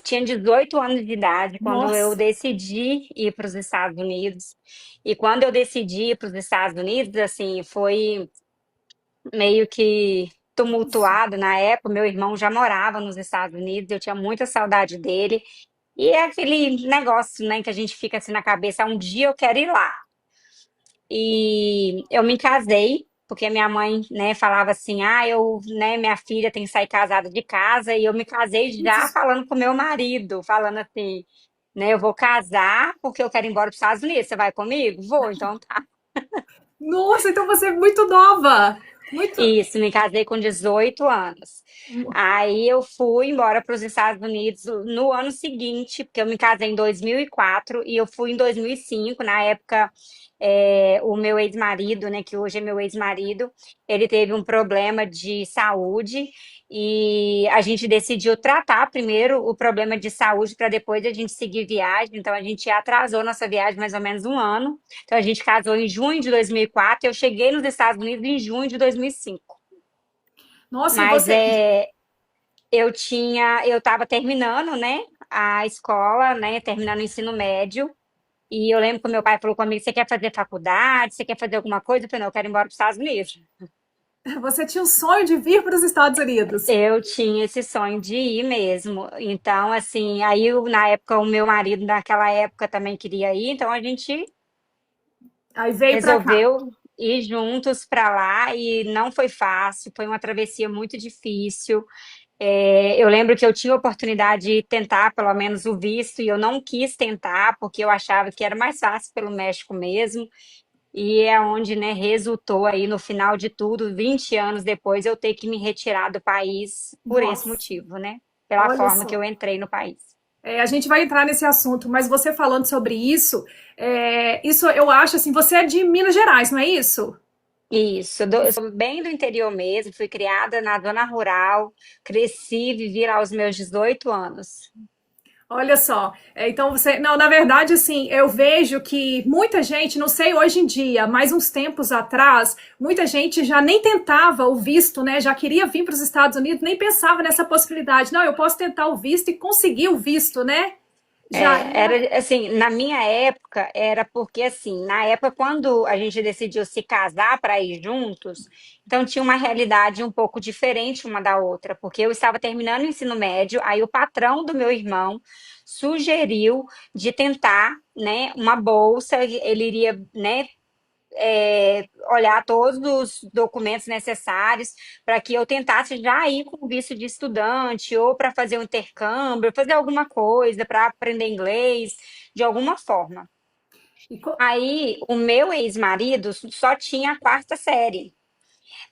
tinha 18 anos de idade quando eu Nossa. decidi ir para os Estados Unidos. E quando eu decidi ir para os Estados Unidos, assim, foi meio que tumultuado na época. Meu irmão já morava nos Estados Unidos, eu tinha muita saudade dele. E é aquele negócio, né, que a gente fica assim na cabeça, um dia eu quero ir lá. E eu me casei, porque minha mãe, né, falava assim: "Ah, eu, né, minha filha tem que sair casada de casa", e eu me casei já falando com meu marido, falando assim, né, eu vou casar porque eu quero ir embora para os Estados Unidos. Você vai comigo? Vou, então tá. Nossa, então você é muito nova. Muito. Isso, me casei com 18 anos. Aí eu fui embora para os Estados Unidos no ano seguinte, porque eu me casei em 2004 e eu fui em 2005. Na época, o meu ex-marido, né, que hoje é meu ex-marido, ele teve um problema de saúde e a gente decidiu tratar primeiro o problema de saúde para depois a gente seguir viagem. Então a gente atrasou nossa viagem mais ou menos um ano. Então a gente casou em junho de 2004 e eu cheguei nos Estados Unidos em junho de 2005. Nossa, e Mas você. eu estava terminando, né, a escola, né, terminando o ensino médio. E eu lembro que o meu pai falou comigo: "Você quer fazer faculdade? Você quer fazer alguma coisa?" Eu falei: "Não, eu quero ir embora para os Estados Unidos." Você tinha o sonho de vir para os Estados Unidos. Eu tinha esse sonho de ir mesmo. Então, assim, na época, o meu marido, naquela época, também queria ir. Então, a gente Aí veio para cá. resolveu ir juntos para lá e não foi fácil. Foi uma travessia muito difícil. Eu lembro que eu tinha a oportunidade de tentar pelo menos o visto e eu não quis tentar porque eu achava que era mais fácil pelo México mesmo. E é onde, né, resultou aí no final de tudo, 20 anos depois, eu ter que me retirar do país por esse Nossa, motivo, né? Pela olha forma que só. eu entrei no país. A gente vai entrar nesse assunto, mas você falando sobre isso, isso eu acho assim, você é de Minas Gerais, não é isso? Isso, eu sou bem do interior mesmo, fui criada na zona rural, cresci, vivi lá os meus 18 anos. Olha só, então você, não, na verdade, assim, eu vejo que muita gente, não sei hoje em dia, mas uns tempos atrás, muita gente já nem tentava o visto, né? Já queria vir para os Estados Unidos, nem pensava nessa possibilidade. Não, eu posso tentar o visto e conseguir o visto, né? Já Era assim, na minha época, era porque assim, na época quando a gente decidiu se casar para ir juntos, então tinha uma realidade um pouco diferente uma da outra, porque eu estava terminando o ensino médio, aí o patrão do meu irmão sugeriu de tentar, né, uma bolsa, ele iria, né, olhar todos os documentos necessários para que eu tentasse já ir com visto de estudante ou para fazer um intercâmbio, fazer alguma coisa para aprender inglês de alguma forma. e co- Aí o meu ex-marido só tinha a quarta série.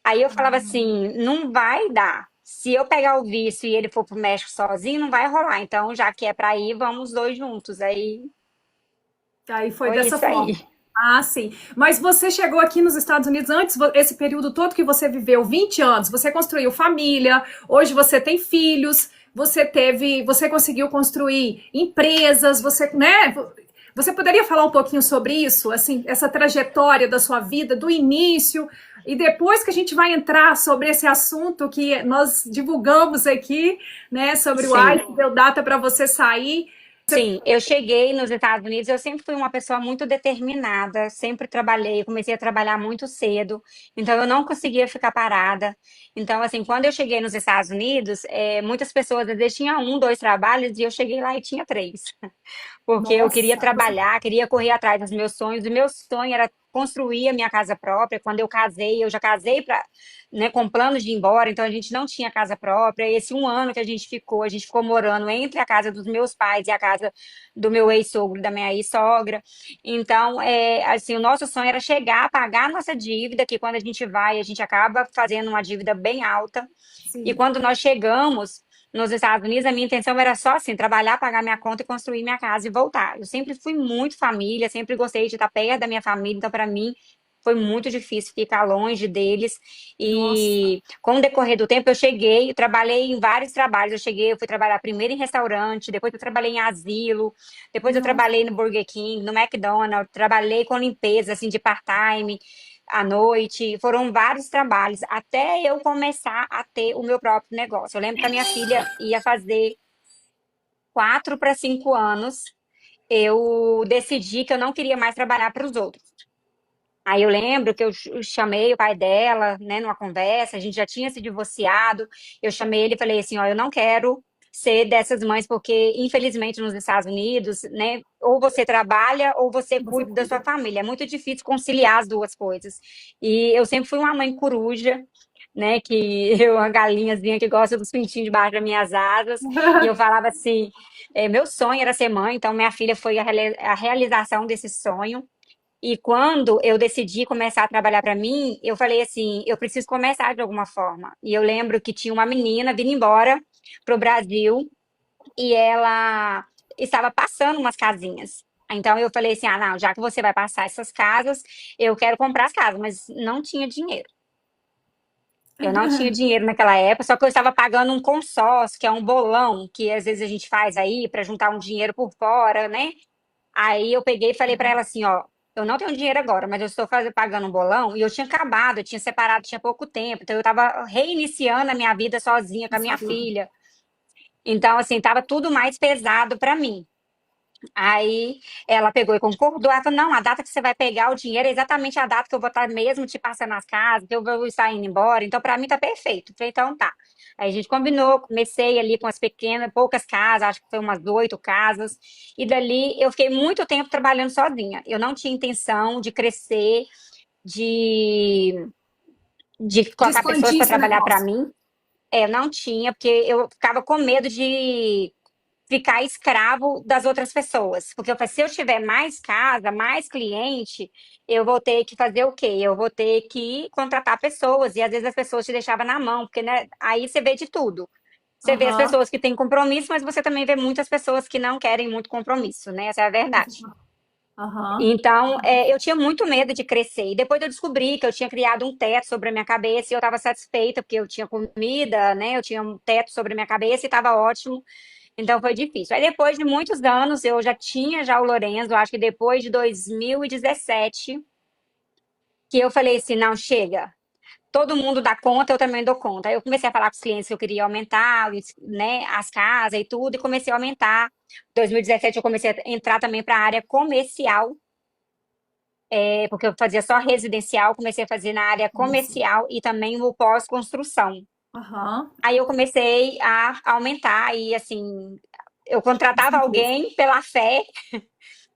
Aí eu falava assim, não vai dar. Se eu pegar o visto e ele for para o México sozinho, não vai rolar. Então, já que é para ir, vamos dois juntos. Aí Aí foi foi dessa isso aí. forma. Ah, sim. Mas você chegou aqui nos Estados Unidos antes, esse período todo que você viveu, 20 anos, você construiu família, hoje você tem filhos, você conseguiu construir empresas, você, né? Você poderia falar um pouquinho sobre isso, assim, essa trajetória da sua vida, do início, e depois que a gente vai entrar sobre esse assunto que nós divulgamos aqui, né, sobre o Sim. ICE, deu data para você sair. Sim, eu cheguei nos Estados Unidos, eu sempre fui uma pessoa muito determinada, sempre trabalhei, comecei a trabalhar muito cedo, então eu não conseguia ficar parada. Então, assim, quando eu cheguei nos Estados Unidos, muitas pessoas às vezes tinham um, dois trabalhos, e eu cheguei lá e tinha três. Porque eu queria Nossa, você trabalhar, queria correr atrás dos meus sonhos. O meu sonho era construir a minha casa própria. Quando eu casei, eu já casei né, com planos de ir embora, então a gente não tinha casa própria. Esse um ano que a gente ficou morando entre a casa dos meus pais e a casa do meu ex-sogro, da minha ex-sogra. Então, assim, o nosso sonho era chegar, pagar a nossa dívida, que quando a gente vai, a gente acaba fazendo uma dívida bem alta. E sim. quando nós chegamos nos Estados Unidos, a minha intenção era só assim, trabalhar, pagar minha conta e construir minha casa e voltar. Eu sempre fui muito família, sempre gostei de estar perto da minha família, então para mim foi muito difícil ficar longe deles. Nossa. E com o decorrer do tempo eu cheguei, trabalhei em vários trabalhos. Eu fui trabalhar primeiro em restaurante, depois eu trabalhei em asilo, depois eu Nossa. trabalhei no Burger King, no McDonald's, trabalhei com limpeza assim de part-time à noite, foram vários trabalhos até eu começar a ter o meu próprio negócio. Eu lembro que a minha filha ia fazer. 4 para 5 anos, eu decidi que eu não queria mais trabalhar para os outros. Aí eu lembro que eu chamei o pai dela, né, numa conversa, a gente já tinha se divorciado. Eu chamei ele e falei assim, ó, eu não quero ser dessas mães, porque infelizmente nos Estados Unidos, né, ou você trabalha ou você Você cuida da sua cuida. família. É muito difícil conciliar as duas coisas. E eu sempre fui uma mãe coruja, né, que eu, uma galinhazinha que gosta dos pintinhos debaixo das minhas asas. E eu falava assim, meu sonho era ser mãe, então minha filha foi a realização desse sonho. E quando eu decidi começar a trabalhar para mim, eu falei assim, eu preciso começar de alguma forma. E eu lembro que tinha uma menina vindo embora para o Brasil e ela estava passando umas casinhas. Então eu falei assim, ah, não, já que você vai passar essas casas, eu quero comprar as casas, mas não tinha dinheiro. Eu não tinha dinheiro naquela época, só que eu estava pagando um consórcio, que é um bolão, que às vezes a gente faz aí para juntar um dinheiro por fora, né? Aí eu peguei e falei pra ela assim, ó, eu não tenho dinheiro agora, mas eu estou pagando um bolão e eu tinha acabado, eu tinha separado tinha pouco tempo, então eu estava reiniciando a minha vida sozinha com a Sua minha vida. filha. Então assim, estava tudo mais pesado para mim. Aí ela pegou e concordou. Ela falou: não, a data que você vai pegar o dinheiro é exatamente a data que eu vou estar mesmo te passando as casas, que eu vou estar indo embora. Então, para mim, tá perfeito. Eu falei: então tá. Aí a gente combinou, comecei ali com as pequenas, poucas casas, acho que foi umas 8 casas. E dali eu fiquei muito tempo trabalhando sozinha. Eu não tinha intenção de crescer, de, de De colocar pessoas expandir para seu trabalhar para negócio. mim. Não tinha, porque eu ficava com medo de ficar escravo das outras pessoas. Porque eu falei, se eu tiver mais casa, mais cliente, eu vou ter que fazer o quê? Eu vou ter que contratar pessoas. E às vezes as pessoas te deixavam na mão, porque né, aí você vê de tudo. Você vê as Aham. pessoas que têm compromisso, mas você também vê muitas pessoas que não querem muito compromisso, né? Essa é a verdade. Aham. Então, eu tinha muito medo de crescer. E depois eu descobri que eu tinha criado um teto sobre a minha cabeça e eu estava satisfeita, porque eu tinha comida, né? Eu tinha um teto sobre a minha cabeça e estava ótimo. Então foi difícil. Aí depois de muitos anos, eu já tinha já o Lorenzo, acho que depois de 2017, que eu falei assim, não, chega. Todo mundo dá conta, eu também dou conta. Aí eu comecei a falar com os clientes que eu queria aumentar, né, as casas e tudo, e comecei a aumentar. Em 2017 eu comecei a entrar também para a área comercial, porque eu fazia só residencial, comecei a fazer na área Comercial. comercial e também o pós-construção. Aham. Aí eu comecei a aumentar e assim, eu contratava Expandiu. alguém pela fé,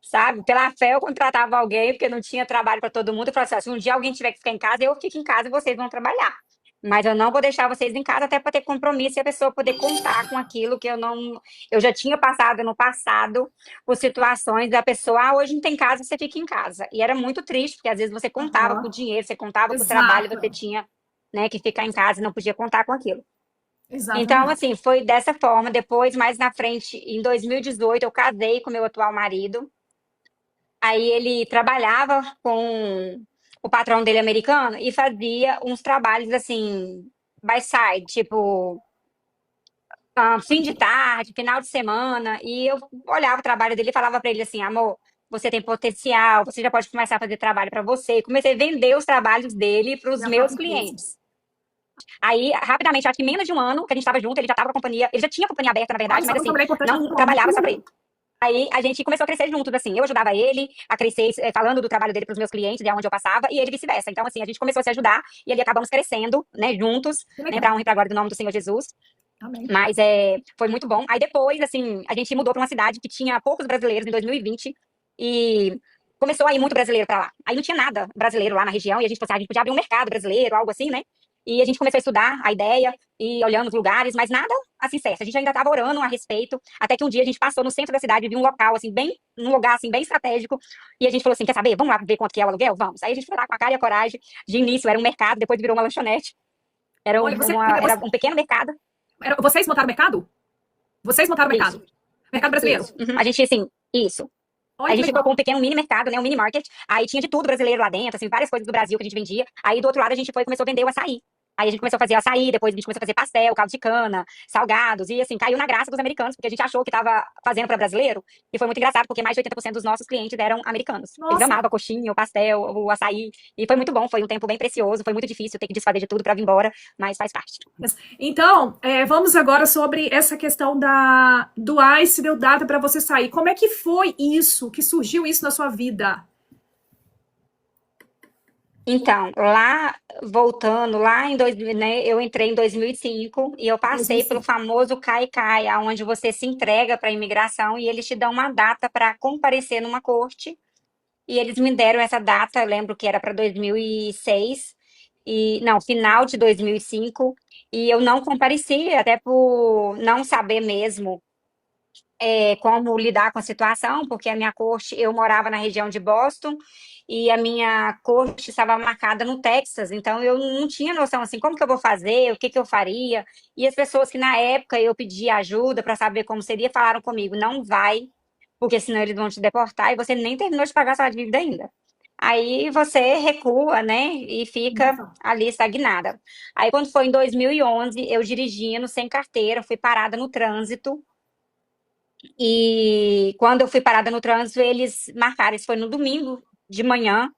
sabe? Pela fé eu contratava alguém, porque não tinha trabalho para todo mundo. Eu falava assim, se um dia alguém tiver que ficar em casa, eu fico em casa e vocês vão trabalhar. Mas eu não vou deixar vocês em casa até para ter compromisso e a pessoa poder contar com aquilo que eu não. Eu já tinha passado no passado por situações da pessoa, ah, hoje não tem casa, você fica em casa. E era muito triste, porque às vezes você contava com o Aham. dinheiro, você contava com o trabalho, você Exato. tinha, né, que ficar em casa e não podia contar com aquilo. Então, Exatamente. assim, foi dessa forma. Depois, mais na frente, em 2018, eu casei com meu atual marido. Aí ele trabalhava com o patrão dele americano e fazia uns trabalhos assim, by side, tipo, fim de tarde, final de semana. E eu olhava o trabalho dele e falava pra ele assim: amor, você tem potencial, você já pode começar a fazer trabalho pra você. E comecei a vender os trabalhos dele para os Minha meus própria empresa. clientes. Aí, rapidamente, acho que menos de um ano que a gente estava junto, ele já estava com a companhia, ele já tinha a companhia aberta, na Olha verdade, só mas como sua assim, mulher é importante na não vida do homem. trabalhava só pra ele. Aí a gente começou a crescer juntos, assim. Eu ajudava ele a crescer, falando do trabalho dele para os meus clientes, de onde eu passava, e ele vice-versa. Então, assim, a gente começou a se ajudar e ali acabamos crescendo, né, juntos, Que né, legal. para honra e para glória do nome do Senhor Jesus. Amém. Mas foi muito bom. Aí depois, assim, a gente mudou para uma cidade que tinha poucos brasileiros em 2020 e começou a ir muito brasileiro para lá. Aí não tinha nada brasileiro lá na região e a gente falou assim, a gente podia abrir um mercado brasileiro, algo assim, né? E a gente começou a estudar a ideia e olhando os lugares, mas nada assim certo. A gente ainda estava orando a respeito, até que um dia a gente passou no centro da cidade, viu um local assim bem, um lugar assim bem estratégico, e a gente falou assim, quer saber? Vamos lá ver quanto que é o aluguel? Vamos. Aí a gente foi lá com a cara e a coragem. De início era um mercado, depois virou uma lanchonete. Era Olha, era um pequeno mercado. vocês montaram o mercado? Vocês montaram o Isso. mercado? Mercado brasileiro? Isso. Uhum. A gente, assim, isso. Olha A que gente legal. colocou um pequeno mini mercado, né? Um mini market. Aí tinha de tudo brasileiro lá dentro, assim, várias coisas do Brasil que a gente vendia. Aí do outro lado a gente foi e começou a vender o açaí. Aí a gente começou a fazer açaí, depois a gente começou a fazer pastel, caldo de cana, salgados, e assim, caiu na graça dos americanos, porque a gente achou que estava fazendo para brasileiro, e foi muito engraçado, porque mais de 80% dos nossos clientes eram americanos. Eles Nossa. amavam a coxinha, o pastel, o açaí, e foi muito bom, foi um tempo bem precioso, foi muito difícil ter que desfazer de tudo para vir embora, mas faz parte. Então, vamos agora sobre essa questão do ICE deu data para você sair. Como é que foi isso, que surgiu isso na sua vida? Então, lá, voltando, lá em 2000, né, eu entrei em 2005 e eu passei pelo 2005. famoso CAI-CAI, aonde você se entrega para a imigração e eles te dão uma data para comparecer numa corte. E eles me deram essa data, eu lembro que era para 2006, não, final de 2005, e eu não compareci, até por não saber mesmo como lidar com a situação, porque a minha corte, eu morava na região de Boston e a minha corte estava marcada no Texas, então eu não tinha noção assim, como que eu vou fazer, o que que eu faria. E as pessoas que na época eu pedi ajuda para saber como seria, falaram comigo, não vai, porque senão eles vão te deportar e você nem terminou de pagar sua dívida ainda. Aí você recua, né, e fica ali estagnada. Aí quando foi em 2011, eu dirigindo sem carteira, fui parada no trânsito e quando eu fui parada no trânsito, eles marcaram, isso foi no domingo de manhã,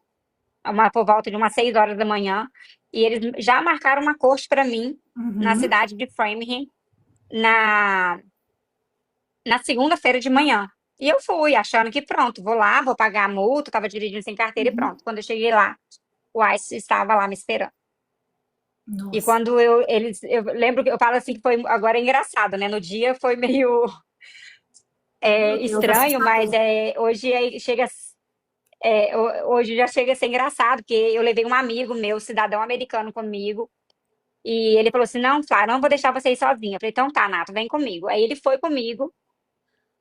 por volta de umas 6 horas da manhã, e eles já marcaram uma corte para mim na Uhum, cidade de Framingham na, na segunda-feira de manhã. E eu fui, achando que pronto, vou lá, vou pagar a multa, estava dirigindo sem carteira e uhum. pronto. Quando eu cheguei lá, o ICE estava lá me esperando. E Nossa, quando eu lembro que eu falo assim que foi, agora é engraçado, né? No dia foi meio meu Deus, estranho, mas assustador. hoje chega. Hoje já chega a ser engraçado, porque eu levei um amigo meu, cidadão americano, comigo, e ele falou assim: não, Flá, não vou deixar você ir sozinha. Eu falei: então tá, Nato, vem comigo. Aí ele foi comigo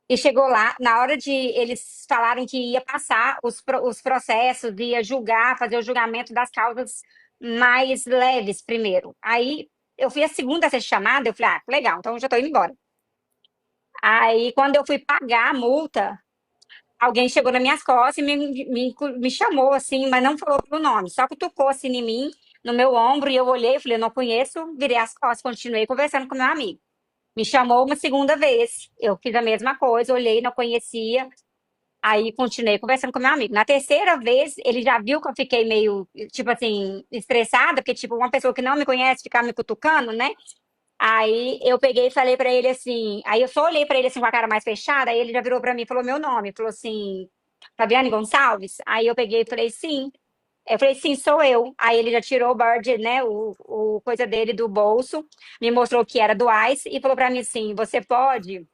e chegou lá. Na hora de eles falaram que ia passar os processos, ia julgar, fazer o julgamento das causas mais leves primeiro. Aí eu fui a segunda a ser chamada, eu falei: ah, legal, então eu já tô indo embora. Aí quando eu fui pagar a multa, alguém chegou nas minhas costas e me chamou assim, mas não falou pelo nome, só que tocou assim em mim, no meu ombro, e eu olhei, falei, eu não conheço, virei as costas, continuei conversando com meu amigo. Me chamou uma segunda vez, eu fiz a mesma coisa, olhei, não conhecia, aí continuei conversando com meu amigo. Na terceira vez, ele já viu que eu fiquei meio, tipo assim, estressada, porque, tipo, uma pessoa que não me conhece ficar me cutucando, né? Aí eu peguei e falei pra ele assim. Aí eu só olhei pra ele assim com a cara mais fechada. Aí ele já virou pra mim e falou meu nome. Falou assim, Fabiane Gonçalves? Aí eu peguei e falei sim. Eu falei sim, sou eu. Aí ele já tirou o bird, né, o coisa dele do bolso, me mostrou que era do ICE e falou pra mim assim: você pode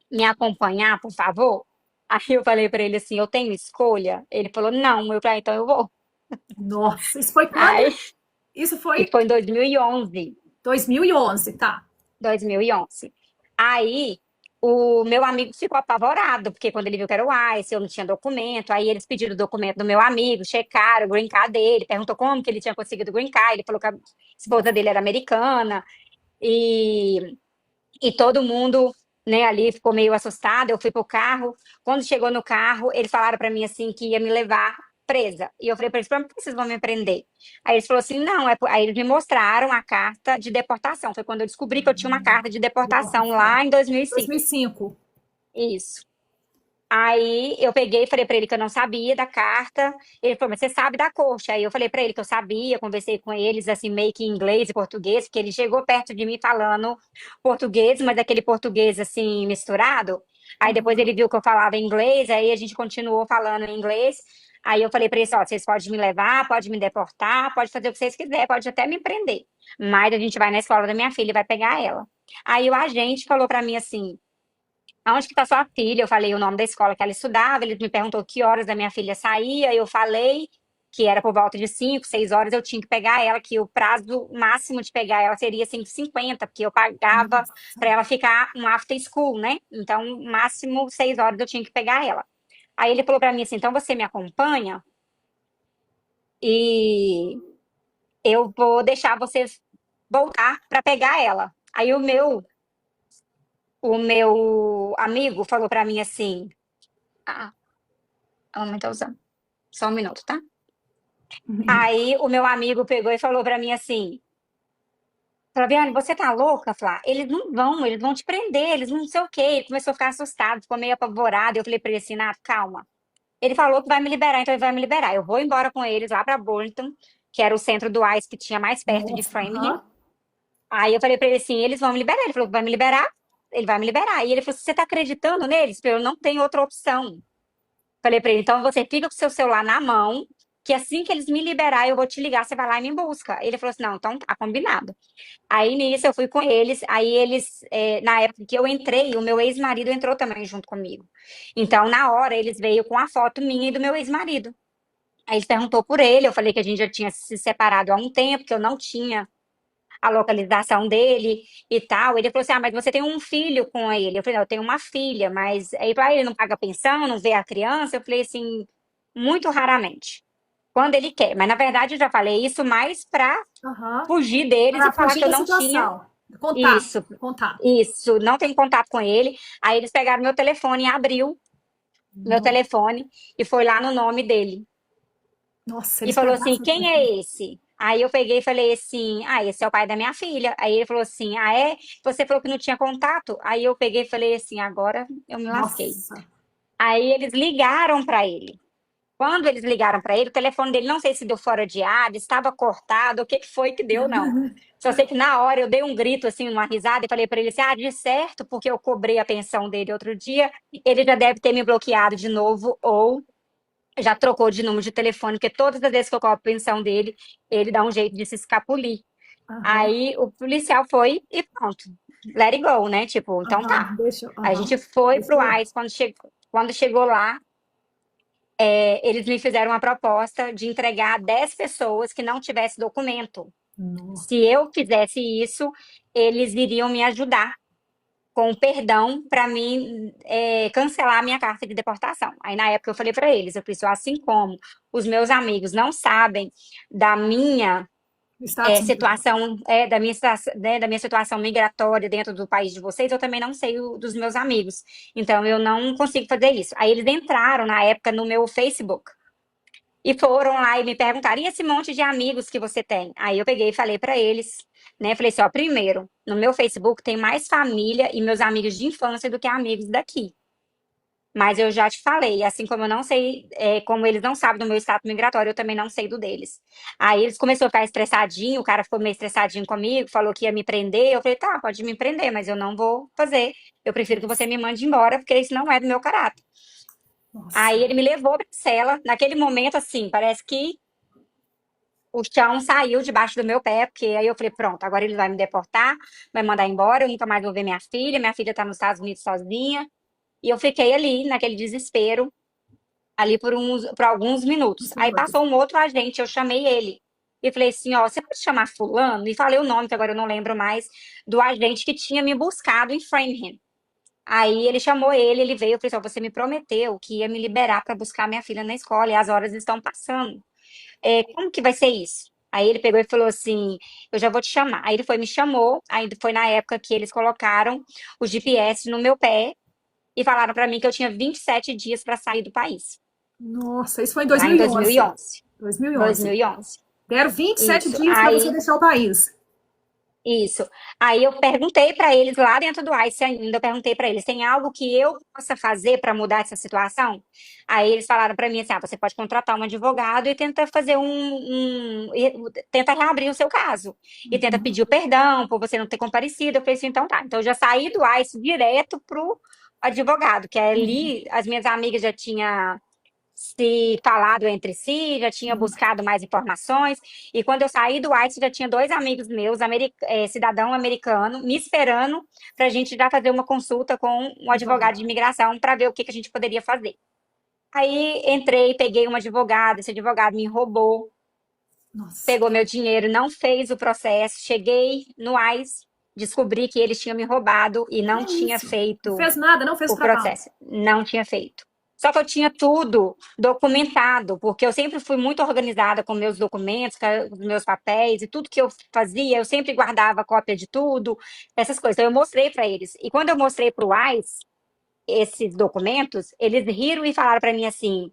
me acompanhar, por favor? Aí eu falei pra ele assim: eu tenho escolha? Ele falou: não. Eu falei: ah, então eu vou. Nossa, isso foi quando? Aí Isso isso foi foi em 2011. 2011, tá? 2011. Aí o meu amigo ficou apavorado, porque quando ele viu que era o ICE, eu não tinha documento, aí eles pediram o documento do meu amigo, checaram o green card dele, perguntou como que ele tinha conseguido o green card, ele falou que a esposa dele era americana, e, e todo mundo, né, ali ficou meio assustado, eu fui pro carro, quando chegou no carro, eles falaram para mim assim, que ia me levar presa, e eu falei para eles, por que vocês vão me prender? Aí eles falaram assim, não, aí eles me mostraram a carta de deportação, foi quando eu descobri que eu tinha uma carta de deportação Deportação. lá em 2005. 2005. Isso. Aí eu peguei e falei pra ele que eu não sabia da carta. Ele falou, mas você sabe da corte? Aí eu falei pra ele que eu sabia, conversei com eles assim meio que em inglês e português, porque ele chegou perto de mim falando português, mas aquele português assim misturado. Aí depois ele viu que eu falava inglês, aí a gente continuou falando em inglês. Aí eu falei pra ele, ó, vocês podem me levar, pode me deportar, pode fazer o que vocês quiserem, pode até me prender. Mas a gente vai na escola da minha filha e vai pegar ela. Aí o agente falou pra mim assim: aonde que está sua filha? Eu falei o nome da escola que ela estudava, ele me perguntou que horas a minha filha saía, eu falei que era por volta de 5, 6 horas eu tinha que pegar ela, que o prazo máximo de pegar ela seria 5h50, porque eu pagava para ela ficar um after school, né? Então, máximo 6 horas eu tinha que pegar ela. Aí ele falou para mim assim: então você me acompanha e eu vou deixar você voltar para pegar ela. Aí o meu amigo falou para mim assim: ah, a mamãe tá usando. Só um minuto, tá? Aí o meu amigo pegou e falou pra mim assim: Flaviane, você tá louca, Flá? Eles vão te prender, eles não sei o quê. Ele começou a ficar assustado, ficou meio apavorado. Eu falei pra ele assim, Nath, calma. Ele falou que vai me liberar, então ele vai me liberar. Eu vou embora com eles lá pra Burlington, que era o centro do ICE que tinha mais perto de Nossa, Framingham. aham. Aí eu falei pra ele assim, eles vão me liberar. Ele falou que vai me liberar, ele vai me liberar. E ele falou, você tá acreditando neles? Eu não tenho outra opção. Falei pra ele, então você fica com o seu celular na mão, que assim que eles me liberar, eu vou te ligar, você vai lá e me busca. Ele falou assim, não, então tá combinado. Aí nisso eu fui com eles, aí eles, na época que eu entrei, o meu ex-marido entrou também junto comigo. Então, na hora, eles veio com a foto minha e do meu ex-marido. Aí ele perguntou por ele, eu falei que a gente já tinha se separado há um tempo, que eu não tinha a localização dele e tal. Ele falou assim: ah, mas você tem um filho com ele. Eu falei: não, eu tenho uma filha, mas aí ele não paga pensão, não vê a criança. Eu falei assim: muito raramente. Quando ele quer. Mas na verdade eu já falei isso mais para Aham. fugir deles e Para falar fugir que eu da não tinha situação. Contato, isso, contato. isso, não tem contato com ele. Aí eles pegaram meu telefone e abriu meu No- telefone e foi lá no nome dele. Nossa, E eles falou pegaram assim: seu quem telefone. é esse? Aí eu peguei e falei assim: ah, esse é o pai da minha filha. Aí ele falou assim: ah, é? Você falou que não tinha contato? Aí eu peguei e falei assim: agora eu me lasquei. Nossa. Aí eles ligaram para ele. Quando eles ligaram para ele, o telefone dele não sei se deu fora de ar, estava cortado, o que que foi que deu, não. Só sei que na hora eu dei um grito, assim, uma risada, e falei para ele assim: ah, de certo, porque eu cobrei a pensão dele outro dia, ele já deve ter me bloqueado de novo, ou já trocou de número de telefone, porque todas as vezes que eu cobro a pensão dele, ele dá um jeito de se escapulir. Aham, Aí o policial foi e pronto, let it go, né? Tipo, então aham, tá. A aham. gente foi Deixa pro eu. ICE, quando chegou lá, eles me fizeram uma proposta de entregar 10 pessoas que não tivessem documento. No. Se eu fizesse isso, eles iriam me ajudar com perdão para mim cancelar a minha carta de deportação. Aí na época eu falei para eles, eu falei, assim como os meus amigos não sabem da minha Status migratório. situação, da minha situação migratória dentro do país de vocês, eu também não sei dos meus amigos. Então eu não consigo fazer isso. Aí eles entraram na época no meu Facebook. E foram lá e me perguntaram, e esse monte de amigos que você tem? Aí eu peguei e falei para eles, né? Falei assim, ó, primeiro, no meu Facebook tem mais família e meus amigos de infância do que amigos daqui. Mas eu já te falei, assim como eu não sei, como eles não sabem do meu status migratório, eu também não sei do deles. Aí eles começaram a ficar estressadinho, o cara ficou meio estressadinho comigo, falou que ia me prender. Eu falei, tá, pode me prender, mas eu não vou fazer. Eu prefiro que você me mande embora, porque isso não é do meu caráter. Nossa. Aí ele me levou pra cela, naquele momento, assim, parece que o chão saiu debaixo do meu pé, porque aí eu falei, pronto, agora ele vai me deportar, vai mandar embora, eu nunca mais vou ver minha filha tá nos Estados Unidos sozinha. E eu fiquei ali, naquele desespero, ali por alguns minutos. Uns Aí minutos. passou um outro agente, eu chamei ele. E falei assim, ó, você pode chamar fulano? E falei o nome, que agora eu não lembro mais, do agente que tinha me buscado em Framingham. Aí ele chamou ele veio, eu falei assim, ó, você me prometeu que ia me liberar para buscar minha filha na escola e as horas estão passando. Como que vai ser isso? Aí ele pegou e falou assim, eu já vou te chamar. Aí ele foi, me chamou, aí foi na época que eles colocaram o GPS no meu pé e falaram para mim que eu tinha 27 dias para sair do país, Nossa, isso foi em lá em 2011. 2011. 2011. 2011. Deram 27 Isso. dias para você Aí deixar o país. Isso. Aí eu perguntei para eles lá dentro do ICE ainda, eu perguntei para eles, tem algo que eu possa fazer para mudar essa situação? Aí eles falaram para mim assim, ah, você pode contratar um advogado e tenta fazer tenta reabrir o seu caso e tenta pedir o perdão por você não ter comparecido. Eu falei assim, então tá. Então eu já saí do ICE direto pro advogado, que ali as minhas amigas já tinham se falado entre si, já tinha buscado mais informações. E quando eu saí do ICE, já tinha dois amigos meus, cidadão americano, me esperando para a gente já fazer uma consulta com um advogado de Advogado. imigração para ver o que, que a gente poderia fazer. Aí entrei, peguei um advogado, esse advogado me roubou, Nossa. pegou meu dinheiro, não fez o processo. Cheguei no ICE, descobri que eles tinham me roubado e Que não tinha isso? Não feito fez nada, não fez o o trabalho. processo. Não tinha feito. Só que eu tinha tudo documentado, porque eu sempre fui muito organizada com meus documentos, com os meus papéis e tudo que eu fazia, eu sempre guardava cópia de tudo, essas coisas. Então eu mostrei para eles. E quando eu mostrei para o ICE esses documentos, eles riram e falaram para mim assim: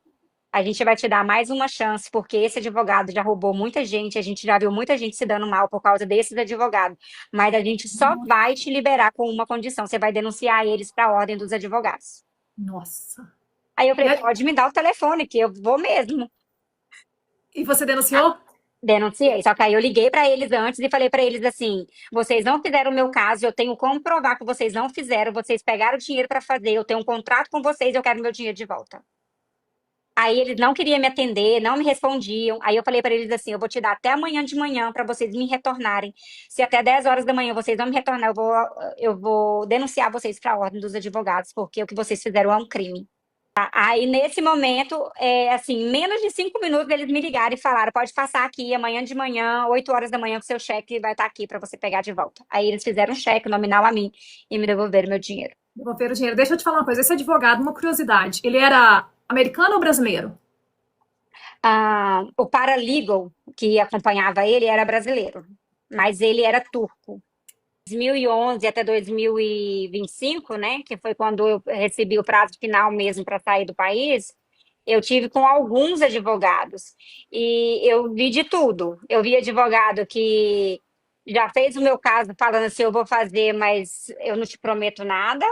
A gente vai te dar mais uma chance, porque esse advogado já roubou muita gente, a gente já viu muita gente se dando mal por causa desses advogados. Mas a gente só vai te liberar com uma condição: você vai denunciar eles para a ordem dos advogados. Nossa. Aí eu E, falei: pode me dar o telefone, que eu vou mesmo. e você Ah, denunciou? denunciei. Só que aí eu liguei para eles antes e falei para eles assim: vocês não fizeram o meu caso, eu tenho como provar que vocês não fizeram, vocês pegaram o dinheiro para fazer, eu tenho um contrato com vocês, eu quero meu dinheiro de volta. Aí eles não queriam me atender, não me respondiam. Aí eu falei para eles assim: eu vou te dar até amanhã de manhã para vocês me retornarem. Se até 10 horas da manhã vocês não me retornar, eu vou denunciar vocês para a ordem dos advogados, porque o que vocês fizeram é um crime. Tá? Aí nesse momento, assim, menos de 5 minutos eles me ligaram e falaram: pode passar aqui amanhã de manhã, 8 horas da manhã, que o seu cheque vai estar aqui para você pegar de volta. Aí eles fizeram um cheque nominal a mim e me devolveram meu dinheiro. Devolver o dinheiro. Deixa eu te falar uma coisa. Esse advogado, uma curiosidade. Ele era americano ou brasileiro? O paralegal que acompanhava ele era brasileiro, mas ele era turco. 2011 até 2025, né, que foi quando eu recebi o prazo final mesmo para sair do país, eu tive com alguns advogados e eu vi de tudo. Eu vi advogado que já fez o meu caso falando assim: eu vou fazer, mas eu não te prometo nada.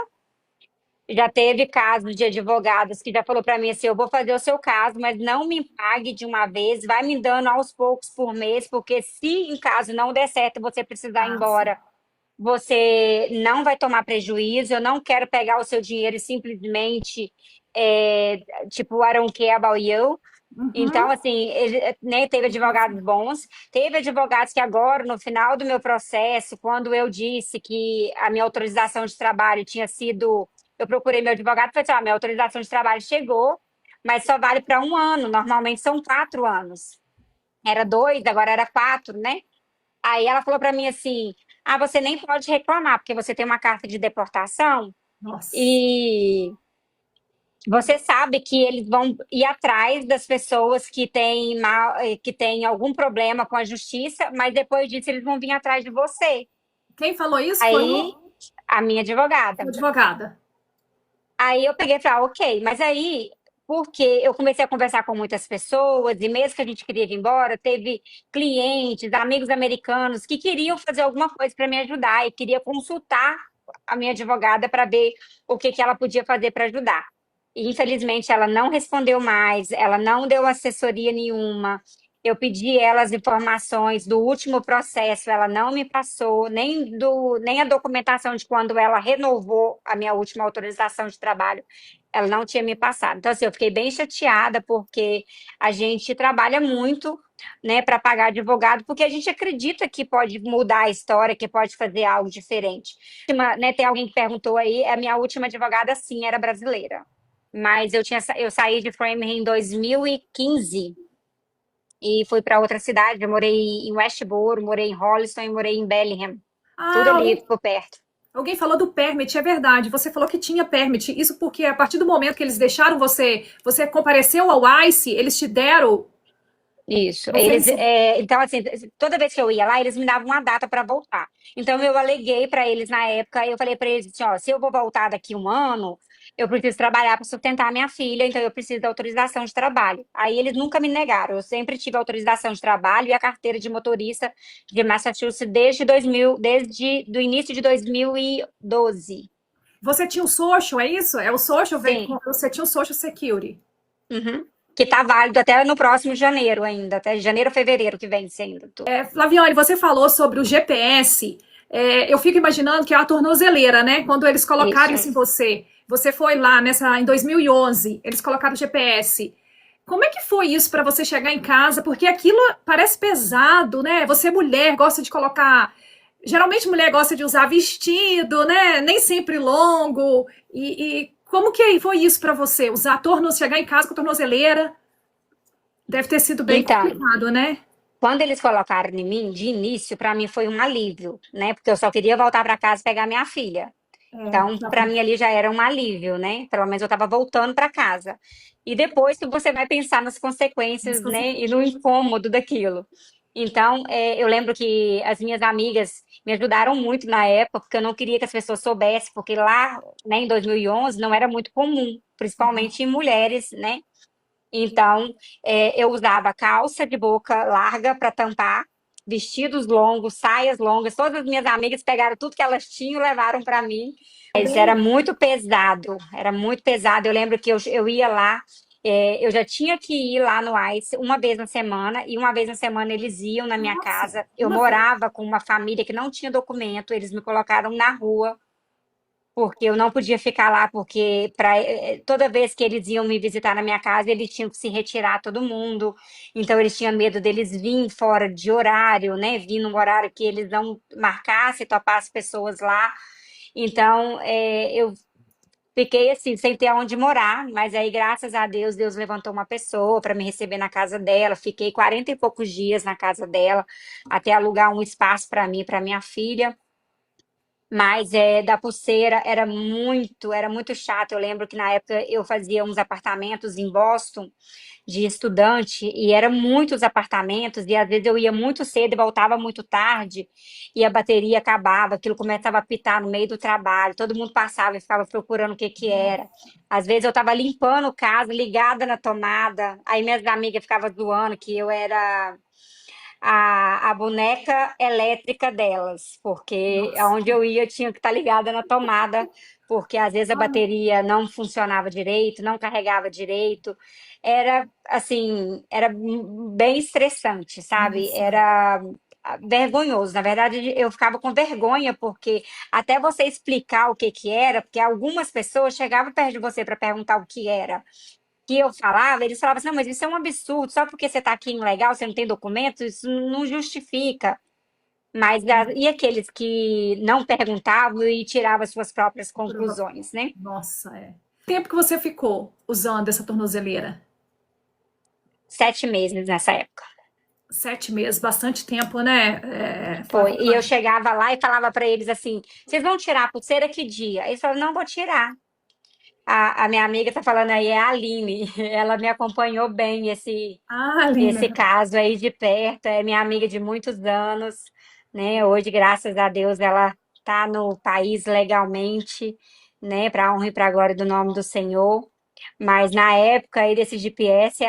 Já teve casos de advogados que já falou para mim assim: eu vou fazer o seu caso, mas não me pague de uma vez, vai me dando aos poucos por mês, porque se em caso não der certo você precisar ir Ah, sim. embora, você não vai tomar prejuízo. Eu não quero pegar o seu dinheiro e simplesmente, tipo, I don't care about you. Então, Uhum. assim, ele, né, teve advogados bons, teve advogados que agora, no final do meu processo, quando eu disse que a minha autorização de trabalho tinha sido, eu procurei meu advogado e falei assim: minha autorização de trabalho chegou, mas só vale para um ano, normalmente são 4 anos. Era dois, agora era 4, né? Aí ela falou para mim assim: você nem pode reclamar, porque você tem uma carta de deportação Nossa. e você sabe que eles vão ir atrás das pessoas que têm que têm algum problema com a justiça, mas depois disso eles vão vir atrás de você. Quem falou isso foi Aí, a minha uma advogada. advogada. Aí eu peguei e falei: ok, mas aí, porque eu comecei a conversar com muitas pessoas, e mesmo que a gente queria ir embora, teve clientes, amigos americanos que queriam fazer alguma coisa para me ajudar e queria consultar a minha advogada para ver o que ela podia fazer para ajudar. E, infelizmente, ela não respondeu mais, ela não deu assessoria nenhuma. Eu pedi ela as informações do último processo, ela não me passou, nem a documentação de quando ela renovou a minha última autorização de trabalho, ela não tinha me passado. Então, assim, eu fiquei bem chateada, porque a gente trabalha muito, né, para pagar advogado, porque a gente acredita que pode mudar a história, que pode fazer algo diferente. Né, tem alguém que perguntou aí: a minha última advogada, sim, era brasileira. Mas eu saí de Framingham em 2015 e fui para outra cidade. Eu morei em Westboro, morei em Holliston e morei em Bellingham. Tudo Ah, ali por perto. alguém falou do permit, é verdade. Você falou que tinha permit. Isso porque a partir do momento que eles deixaram você compareceu ao ICE, eles te deram, Isso. você recebeu. Então, assim, toda vez que eu ia lá, eles me davam uma data para voltar. Então, eu aleguei para eles na época, eu falei para eles assim: ó, se eu vou voltar daqui um ano, eu preciso trabalhar para sustentar minha filha, então eu preciso da autorização de trabalho. Aí eles nunca me negaram. Eu sempre tive autorização de trabalho e a carteira de motorista de Massachusetts desde 2000, desde do início de 2012. Você tinha o social, é isso? É o social, Sim. você tinha o social security. Uhum. Que tá válido até no próximo janeiro ainda, até janeiro ou fevereiro que vence ainda. Flaviane, você falou sobre o GPS. Eu fico imaginando que é a tornozeleira, né? Quando eles colocaram Isso. isso em você. Você foi lá em 2011, eles colocaram o GPS. Como é que foi isso para você chegar em casa? Porque aquilo parece pesado, né? Você mulher gosta de colocar. Geralmente mulher gosta de usar vestido, né? Nem sempre longo. E como que foi isso para você? Chegar em casa com a tornozeleira deve ter sido bem Então, complicado, né? quando eles colocaram em mim, de início, para mim foi um alívio, né? Porque eu só queria voltar para casa e pegar minha filha. Então, para mim ali já era um alívio, né? Pelo menos eu estava voltando para casa. E depois que você vai pensar nas consequências, né? E no incômodo daquilo. Então, eu lembro que as minhas amigas me ajudaram muito na época, porque eu não queria que as pessoas soubessem, porque lá, né, em 2011 não era muito comum, principalmente em mulheres, né? Então, eu usava calça de boca larga para tampar, vestidos longos, saias longas. Todas as minhas amigas pegaram tudo que elas tinham e levaram para mim. Mas era Bem, muito pesado, era muito pesado. Eu lembro que eu ia lá, eu já tinha que ir lá no ICE uma vez na semana, e uma vez na semana eles iam na minha nossa, casa. Eu uma vez. morava com uma família que não tinha documento, eles me colocaram na rua porque eu não podia ficar lá, porque toda vez que eles iam me visitar na minha casa, eles tinham que se retirar todo mundo. Então eles tinham medo deles virem fora de horário, né? Vir num horário que eles não marcassem, topar as pessoas lá. Então eu fiquei assim, sem ter aonde morar, mas aí, graças a Deus, Deus levantou uma pessoa para me receber na casa dela. Fiquei 40 e poucos dias na casa dela, até alugar um espaço para mim, para minha filha. Mas da pulseira era muito chato. Eu lembro que na época eu fazia uns apartamentos em Boston de estudante e eram muitos apartamentos e às vezes eu ia muito cedo e voltava muito tarde e a bateria acabava, aquilo começava a pitar no meio do trabalho, todo mundo passava e ficava procurando o que que era. Às vezes eu estava limpando o casa, ligada na tomada, aí minhas amigas ficavam zoando que eu era a boneca elétrica delas, porque Nossa. aonde eu ia tinha que estar ligada na tomada, porque às vezes a bateria não funcionava direito, não carregava direito. Era assim, era bem estressante, sabe? Nossa, Era vergonhoso. Na verdade, eu ficava com vergonha, porque até você explicar o que que era, porque algumas pessoas chegavam perto de você para perguntar o que era que eu falava, eles falavam assim, não, mas isso é um absurdo, só porque você está aqui ilegal, você não tem documento, isso não justifica. Mas e aqueles que não perguntavam e tiravam as suas próprias conclusões, né? nossa, é. Tempo que você ficou usando essa tornozeleira? 7 meses nessa época. 7 meses, bastante tempo, né, Foi. E eu Flaviane? chegava lá e falava para eles assim: vocês vão tirar a pulseira que dia? Eles falavam: não vou tirar. A minha amiga tá falando aí, é a Aline. Ela me acompanhou bem Ah, esse Aline, caso aí de perto, é minha amiga de muitos anos, né? Hoje, graças a Deus, ela está no país legalmente, né? Para a honra e para a glória do nome do Senhor. Mas na época aí desse GPS,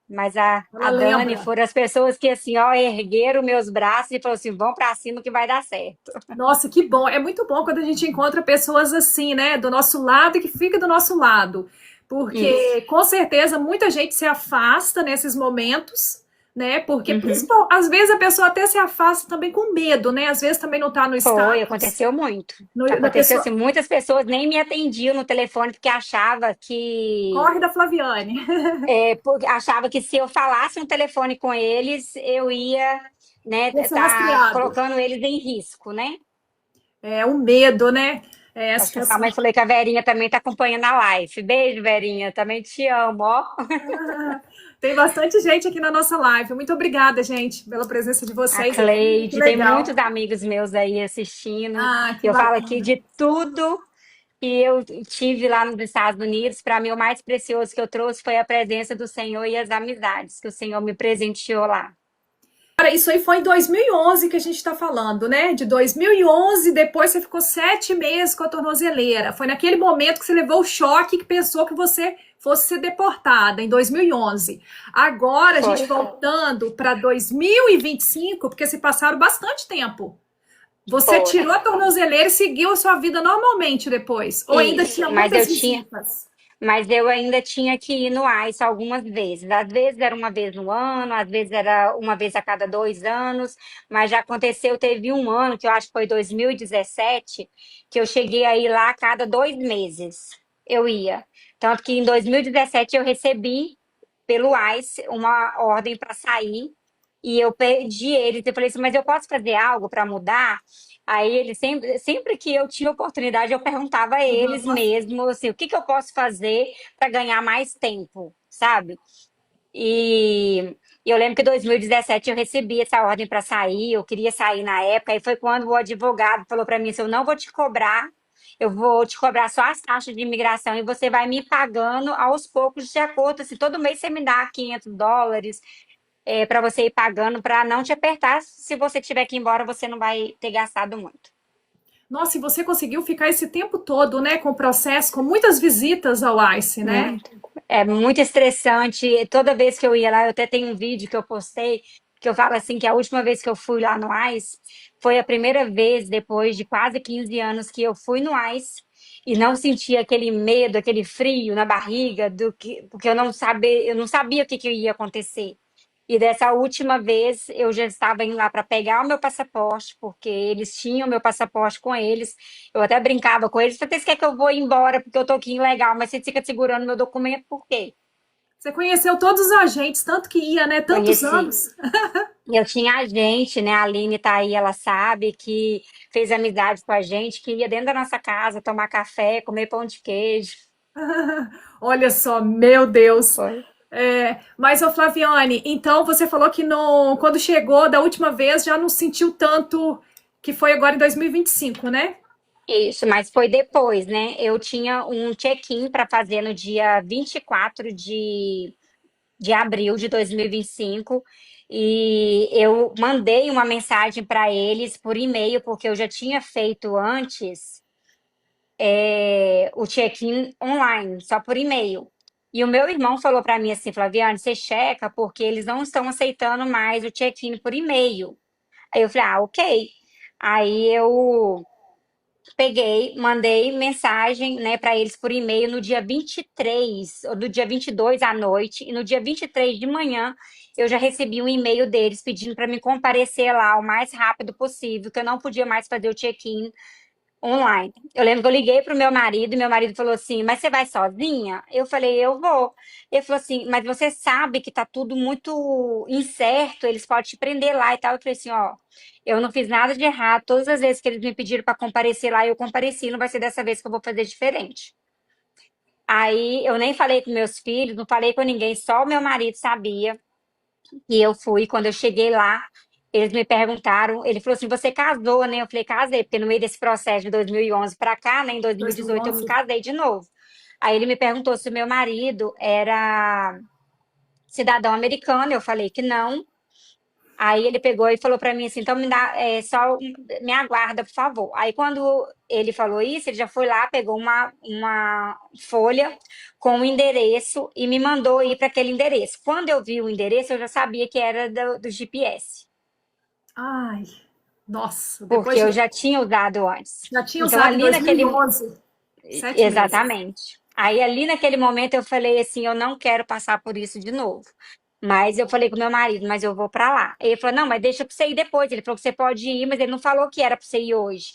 mas ela a Dani lembra. foram as pessoas que assim, ó, ergueram meus braços e falaram assim: vão para cima que vai dar certo. Nossa, que bom. É muito bom quando a gente encontra pessoas assim, né, do nosso lado e que fica do nosso lado. Isso. Porque com certeza muita gente se afasta nesses momentos, né? Porque Uhum. às vezes a pessoa até se afasta também com medo, né? Às vezes também não está no Foi, status. aconteceu muito. Da Aconteceu pessoa assim, muitas pessoas nem me atendiam no telefone porque achava que corre da Flaviane. porque achava que se eu falasse no telefone com eles, eu ia, né, Ia ser tá rastreado. colocando eles em risco, né? É o medo, né? É, essa Acho que sua questão. mãe falou que a Verinha também tá acompanhando a live. Beijo, Verinha, também te amo, ó. Tem bastante gente aqui na nossa live. Muito obrigada, gente, pela presença de A vocês aqui. Que Cleide, tem legal. muitos amigos meus aí assistindo. Ah, que Eu falo aqui bacana. de tudo que eu tive lá nos Estados Unidos. Para mim, o mais precioso que eu trouxe foi a presença do Senhor e as amizades que o Senhor me presenteou lá. Cara, isso aí foi em 2011 que a gente está falando, né? De 2011, depois você ficou 7 meses com a tornozeleira. Foi naquele momento que você levou o choque que pensou que você fosse ser deportada, em 2011. Agora, a gente Foi. voltando para 2025, porque se passaram bastante tempo. Você Foram. tirou a tornozeleira e seguiu a sua vida normalmente depois? Ou ainda Isso, tinha muitas visitas? mas eu ainda tinha que ir no ICE algumas vezes. Às vezes era uma vez no ano, às vezes era uma vez a cada 2 anos, mas já aconteceu, teve um ano, que eu acho que foi 2017, que eu cheguei a ir lá a cada 2 meses. Eu ia. Tanto que em 2017 eu recebi pelo ICE uma ordem para sair e eu pedi eles, eu falei assim, mas eu posso fazer algo para mudar? Aí eles sempre que eu tinha oportunidade, eu perguntava a eles mesmo, assim, o que que eu posso fazer para ganhar mais tempo, sabe? E, e eu lembro que em 2017 eu recebi essa ordem para sair, eu queria sair na época, e foi quando o advogado falou para mim assim, eu não vou te cobrar, eu vou te cobrar só as taxas de imigração e você vai me pagando aos poucos de acordo, assim, todo mês você me dá US$ 500, para você ir pagando para não te apertar. Se você tiver que ir embora, você não vai ter gastado muito. Nossa, e você conseguiu ficar esse tempo todo, né, com o processo, com muitas visitas ao ICE, né? Muito. É muito estressante. Toda vez que eu ia lá, eu até tenho um vídeo que eu postei, que eu falo assim que a última vez que eu fui lá no ICE foi a primeira vez depois de quase 15 anos que eu fui no ICE e não senti aquele medo, aquele frio na barriga do que porque eu não sabia o que ia acontecer. E dessa última vez eu já estava indo lá para pegar o meu passaporte, porque eles tinham o meu passaporte com eles. Eu até brincava com eles, falei, você quer que eu vou embora porque eu tô aqui ilegal, mas você fica segurando meu documento por quê? Você conheceu todos os agentes, tanto que ia, né? Tantos Conheci. anos. Eu tinha a gente, né? A Aline tá aí, ela sabe que fez amizade com a gente, que ia dentro da nossa casa tomar café, comer pão de queijo. Olha só, meu Deus. Foi. Mas, ô Flaviane, então você falou que quando chegou da última vez já não sentiu tanto que foi agora em 2025, né? Isso, mas foi depois, né? Eu tinha um check-in para fazer no dia 24 de abril de 2025 e eu mandei uma mensagem para eles por e-mail, porque eu já tinha feito antes o check-in online, só por e-mail. E o meu irmão falou para mim assim, Flaviane, você checa porque eles não estão aceitando mais o check-in por e-mail. Aí eu falei, ah, ok. Aí eu peguei, mandei mensagem, né, para eles por e-mail no dia 23, ou do dia 22 à noite, e no dia 23 de manhã eu já recebi um e-mail deles pedindo para me comparecer lá o mais rápido possível, que eu não podia mais fazer o check-in online. Eu lembro que eu liguei pro meu marido e meu marido falou assim: Mas você vai sozinha? Eu falei: Eu vou. Ele falou assim: Mas você sabe que tá tudo muito incerto, eles podem te prender lá e tal. Eu falei assim: Ó, eu não fiz nada de errado. Todas as vezes que eles me pediram para comparecer lá, eu compareci. Não vai ser dessa vez que eu vou fazer diferente. Aí eu nem falei com meus filhos, não falei com ninguém, só o meu marido sabia. E eu fui, quando eu cheguei lá, eles me perguntaram, ele falou assim, você casou, né? Eu falei, casei, porque no meio desse processo de 2011 para cá, né, em 2018 eu me 2011. casei de novo. Aí ele me perguntou se o meu marido era cidadão americano, eu falei que não. Aí ele pegou e falou para mim assim, então me dá, me aguarda, por favor. Aí quando ele falou isso, ele já foi lá, pegou uma folha com o endereço e me mandou ir para aquele endereço. Quando eu vi o endereço, eu já sabia que era do GPS, Ai, nossa, porque depois eu de. já tinha usado antes. Já tinha Então usado em ali naquele, 2011, 7 meses. exatamente. Aí ali naquele momento eu falei assim, eu não quero passar por isso de novo. Mas eu falei com meu marido, mas eu vou pra lá. Ele falou, não, mas deixa pra você ir depois. Ele falou que você pode ir, mas ele não falou que era pra você ir hoje.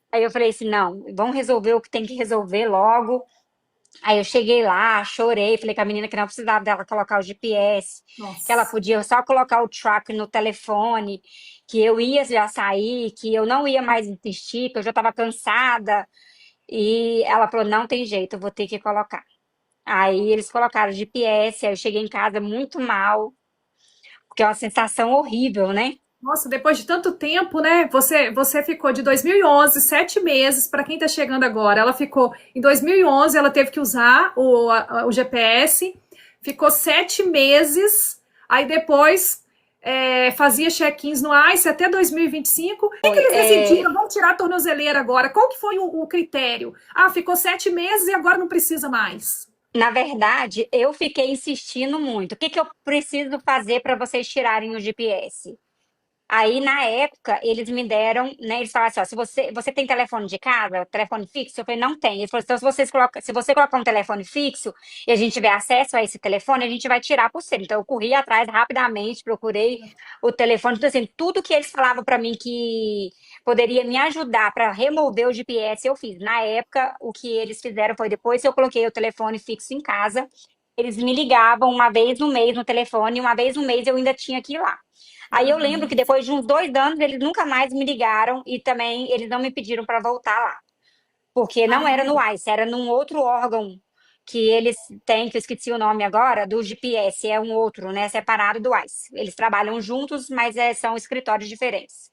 Aí eu falei assim, não, vamos resolver o que tem que resolver logo. Aí eu cheguei lá, chorei, falei com a menina que não precisava dela colocar o GPS, que ela Nossa. podia só colocar o track no telefone, que eu ia já sair, que eu não ia mais insistir, que eu já estava cansada. E ela falou, não tem jeito, eu vou ter que colocar. Aí eles colocaram o GPS, aí eu cheguei em casa muito mal, porque é uma sensação horrível, né? Nossa, depois de tanto tempo, né? Você ficou de 2011, 7 meses, para quem está chegando agora. Ela ficou em 2011, ela teve que usar o GPS, ficou 7 meses, aí depois fazia check-ins no ICE até 2025. Por que Foi, eles decidiram, vamos tirar a tornozeleira agora? Qual que foi o critério? Ah, ficou 7 meses e agora não precisa mais. na verdade, eu fiquei insistindo muito. O que que eu preciso fazer para vocês tirarem o GPS? Aí, na época, eles me deram, né? Eles falaram assim: ó, se você tem telefone de casa, telefone fixo? Eu falei, não tem. Ele falou, então, se você colocar um telefone fixo e a gente tiver acesso a esse telefone, a gente vai tirar por você. Então, eu corri atrás rapidamente, procurei o telefone. Então, assim, tudo que eles falavam para mim que poderia me ajudar para remover o GPS, eu fiz. Na época, o que eles fizeram foi depois que eu coloquei o telefone fixo em casa, eles me ligavam uma vez no mês no telefone, e uma vez no mês eu ainda tinha que ir lá. Aí eu lembro que depois de uns 2 anos eles nunca mais me ligaram e também eles não me pediram para voltar lá, porque não era no ICE, era num outro órgão que eles têm, que eu esqueci o nome agora, do GPS, é um outro, né, separado do ICE. Eles trabalham juntos, mas são escritórios diferentes.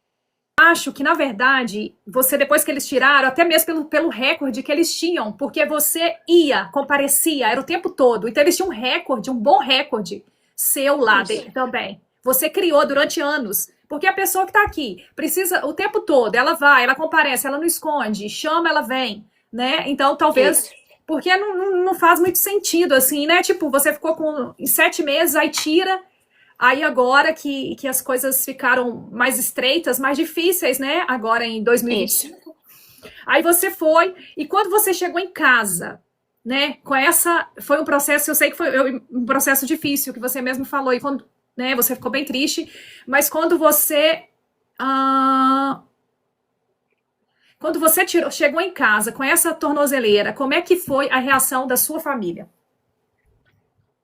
Acho que, na verdade, você, depois que eles tiraram, até mesmo pelo recorde que eles tinham, porque você ia, comparecia, era o tempo todo. Então, eles tinham um recorde, um bom recorde seu lá Isso. também. Você criou durante anos. Porque a pessoa que está aqui precisa o tempo todo, ela vai, ela comparece, ela não esconde, chama, ela vem, né? Então, talvez Isso. Porque não faz muito sentido, assim, né? Tipo, você ficou com em 7 meses, aí tira, aí agora que as coisas ficaram mais estreitas, mais difíceis, né? Agora em Isso. 2025. Aí você foi, e quando você chegou em casa, né? Com essa. Foi um processo, eu sei que foi um processo difícil, que você mesmo falou, e quando, né, você ficou bem triste, mas quando você. ah, quando você chegou em casa com essa tornozeleira, como é que foi a reação da sua família?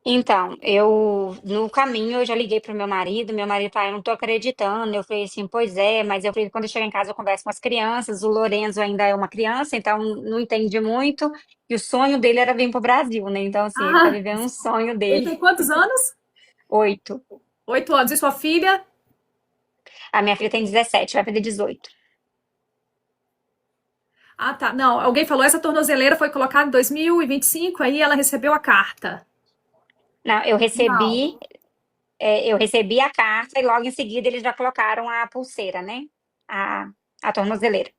Então, no caminho, eu já liguei pro meu marido falou, eu não tô acreditando, eu falei assim, pois é, mas eu falei, quando eu chegar em casa eu converso com as crianças, o Lorenzo ainda é uma criança, então não entende muito, e o sonho dele era vir pro Brasil, né, então assim, ele tá Ah, vivendo um sonho ele dele, tem quantos anos? 8. 8 anos. E sua filha? A minha filha tem 17, vai fazer 18. Ah, tá. Não, alguém falou essa tornozeleira foi colocada em 2025, aí ela recebeu a carta. Não, Não. eu recebi a carta e logo em seguida eles já colocaram a pulseira, né, a, a tornozeleira,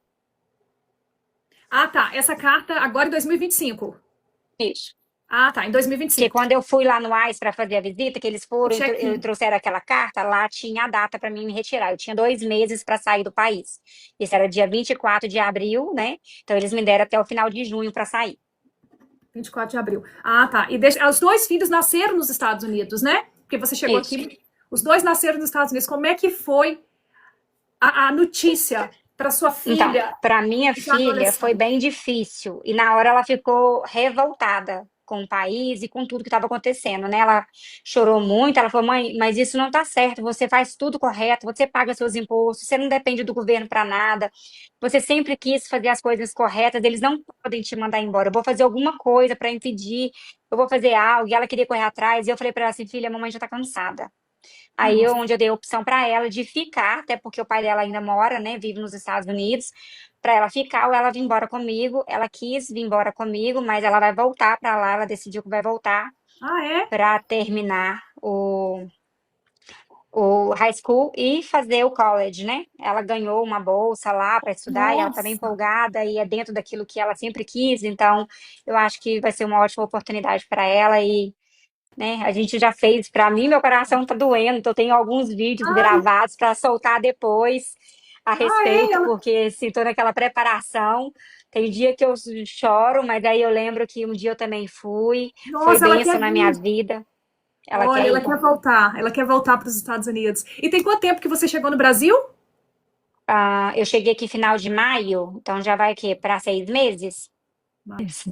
Ah, tá. Essa carta agora em 2025. isso. Ah, tá. Em Porque 2025. quando eu fui lá no AIS para fazer a visita, que eles O foram e check-in. trouxeram aquela carta, lá tinha a data para mim me retirar. Eu tinha 2 meses para sair do país. Isso era dia 24 de abril, né? Então eles me deram até o final de junho para sair. 24 de abril. Ah, tá. E os dois filhos nasceram nos Estados Unidos, né? Porque você chegou Isso. aqui. Os dois nasceram nos Estados Unidos. Como é que foi a notícia para sua Então, filha, para minha já filha foi adolescente? bem difícil. E na hora ela ficou revoltada com o país e com tudo que estava acontecendo, né? Ela chorou muito, ela falou: "Mãe, mas isso não está certo. Você faz tudo correto, você paga seus impostos, você não depende do governo para nada. Você sempre quis fazer as coisas corretas, eles não podem te mandar embora. Eu vou fazer alguma coisa para impedir, eu vou fazer algo". E ela queria correr atrás, e eu falei para ela assim: "Filha, a mamãe já está cansada". Aí Nossa. onde eu dei a opção para ela de ficar, até porque o pai dela ainda mora, né, vive nos Estados Unidos, para ela ficar ou ela vir embora comigo. Ela quis vir embora comigo, mas ela vai voltar para lá, ela decidiu que vai voltar Ah, é? para terminar o high school e fazer o college, né? Ela ganhou uma bolsa lá para estudar e ela tá bem Nossa. empolgada e é dentro daquilo que ela sempre quis, então eu acho que vai ser uma ótima oportunidade para ela e né? A gente já fez, para mim, meu coração tá doendo, então eu tenho alguns vídeos Ai, gravados para soltar depois a ah, é? respeito, porque se tô naquela preparação, tem dia que eu choro, mas aí eu lembro que um dia eu também fui, foi Nossa, ela bênção quer na minha vir. vida, ela Olha, quer ela ir. quer voltar. Ela quer voltar para os Estados Unidos. E tem quanto tempo que você chegou no Brasil? Ah, eu cheguei aqui final de maio, então já vai que para 6 meses?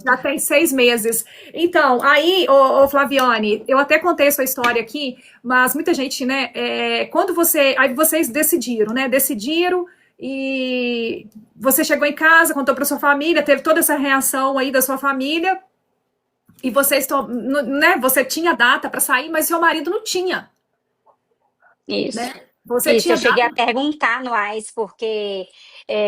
Já tem 6 meses. Então, aí, ô Flaviane, eu até contei sua história aqui, mas muita gente, né? Quando aí vocês decidiram, né? Decidiram e você chegou em casa, contou para sua família, teve toda essa reação aí da sua família e vocês, né? Você tinha data para sair, mas seu marido não tinha, Isso. né? Você Isso, eu tinha cheguei a data. perguntar no AIS, porque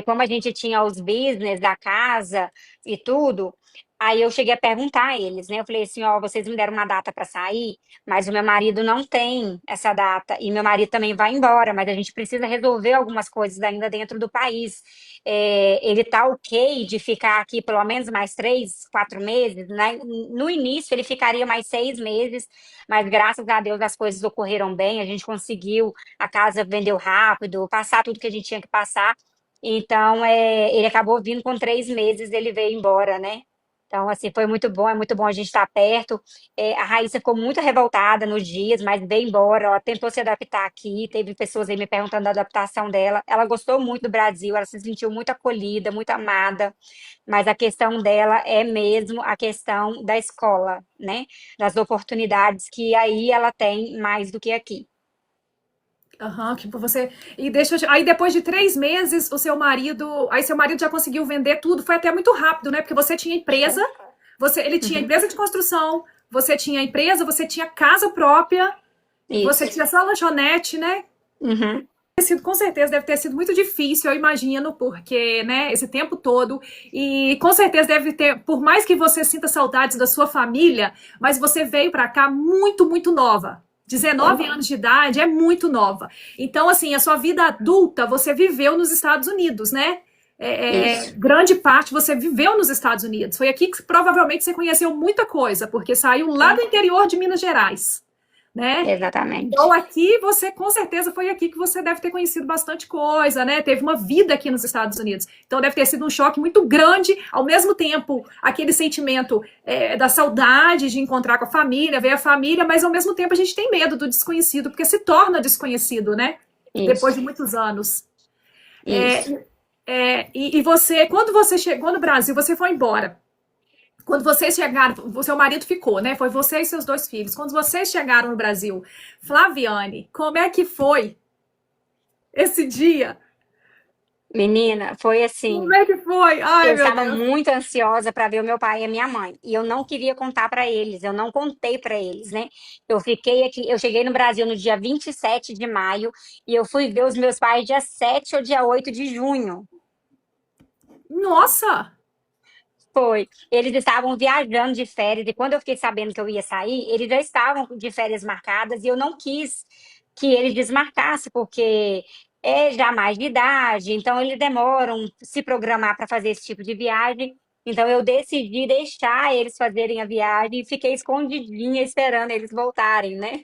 como a gente tinha os business da casa e tudo, aí eu cheguei a perguntar a eles, né? Eu falei assim, ó, vocês me deram uma data para sair, mas o meu marido não tem essa data, e meu marido também vai embora, mas a gente precisa resolver algumas coisas ainda dentro do país. Ele tá ok de ficar aqui pelo menos mais 3, 4 meses, né? No início ele ficaria mais 6 meses, mas graças a Deus as coisas ocorreram bem, a gente conseguiu a casa vendeu rápido, passar tudo que a gente tinha que passar. Então, ele acabou vindo com 3 meses, ele veio embora, né? Então, assim, foi muito bom, é muito bom a gente estar perto. A Raíssa ficou muito revoltada nos dias, mas veio embora, ela tentou se adaptar aqui, teve pessoas aí me perguntando da adaptação dela. Ela gostou muito do Brasil, ela se sentiu muito acolhida, muito amada, mas a questão dela é mesmo a questão da escola, né? Das oportunidades que aí ela tem mais do que aqui. Aham, tipo, você. E deixa Aí depois de 3 meses, o seu marido. Aí seu marido já conseguiu vender tudo. Foi até muito rápido, né? Porque você tinha empresa, ele tinha Uhum. empresa de construção, você tinha empresa, você tinha casa própria, você Isso. tinha sua lanchonete, né? Uhum. Com certeza deve ter sido muito difícil, eu imagino, porque, né, esse tempo todo. E com certeza deve ter, por mais que você sinta saudades da sua família, mas você veio para cá muito, muito nova. 19 anos de idade é muito nova. Então, assim, a sua vida adulta você viveu nos Estados Unidos, né? Isso, grande parte você viveu nos Estados Unidos. Foi aqui que provavelmente você conheceu muita coisa, porque saiu lá do sim, interior de Minas Gerais, né? Então exatamente. aqui você, com certeza, foi aqui que você deve ter conhecido bastante coisa, né? Teve uma vida aqui nos Estados Unidos. Então deve ter sido um choque muito grande, ao mesmo tempo, aquele sentimento da saudade de encontrar com a família, ver a família, mas ao mesmo tempo a gente tem medo do desconhecido, porque se torna desconhecido, né? Depois Isso, de muitos anos. isso. E você, quando você chegou no Brasil, você foi embora. Quando vocês chegaram, o seu marido ficou, né? Foi você e seus dois filhos. Quando vocês chegaram no Brasil, Flaviane, como é que foi esse dia? Menina, foi Como assim. é que foi? Ai, Eu meu estava Deus. muito ansiosa para ver o meu pai e a minha mãe, e eu não queria contar para eles, eu não contei para eles, né? Eu fiquei aqui, eu cheguei no Brasil no dia 27 de maio e eu fui ver os meus pais dia 7 ou dia 8 de junho. Nossa! Foi. Eles estavam viajando de férias e quando eu fiquei sabendo que eu ia sair, eles já estavam de férias marcadas e eu não quis que eles desmarcassem, porque é já mais de idade, então eles demoram se programar para fazer esse tipo de viagem. Então eu decidi deixar eles fazerem a viagem e fiquei escondidinha esperando eles voltarem, né?